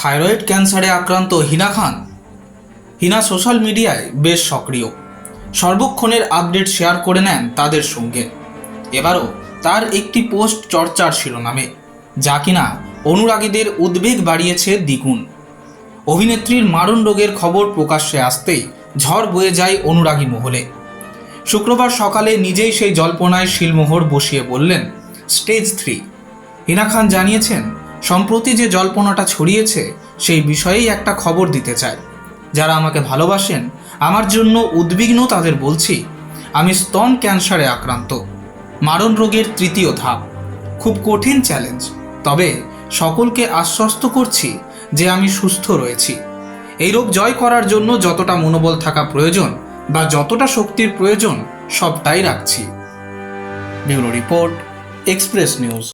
Thyroid ক্যান্সারে আক্রান্ত হিনা খান। হিনা social মিডিয়ায় বেশ সক্রিয়, সর্বক্ষণের আপডেট শেয়ার করে নেন তাদের সঙ্গে। এবারও তার একটি পোস্ট চর্চার শিরোনামে, যা কিনা অনুরাগীদের উদ্বেগ বাড়িয়েছে দ্বিগুণ। অভিনেত্রীর মারণ রোগের খবর প্রকাশ্যে আসতেই ঝড় বয়ে যায় অনুরাগী মহলে। শুক্রবার সকালে নিজেই সেই জল্পনায় শিলমোহর বসিয়ে বললেন স্টেজ 3। হিনা খান জানিয়েছেন, সম্প্রতি যে জল্পনাটা ছড়িয়েছে সেই বিষয়েই একটা খবর দিতে চাই। যারা আমাকে ভালোবাসেন, আমার জন্য উদ্বিগ্ন তাদের বলছি, আমি স্তন ক্যান্সারে আক্রান্ত। মারণ রোগের 3য় ধাপ, খুব কঠিন চ্যালেঞ্জ। তবে সকলকে আশ্বস্ত করছি যে আমি সুস্থ রয়েছি। এই রোগ জয় করার জন্য যতটা মনোবল থাকা প্রয়োজন বা যতটা শক্তির প্রয়োজন সবটাই রাখছি। Bureau report, express news.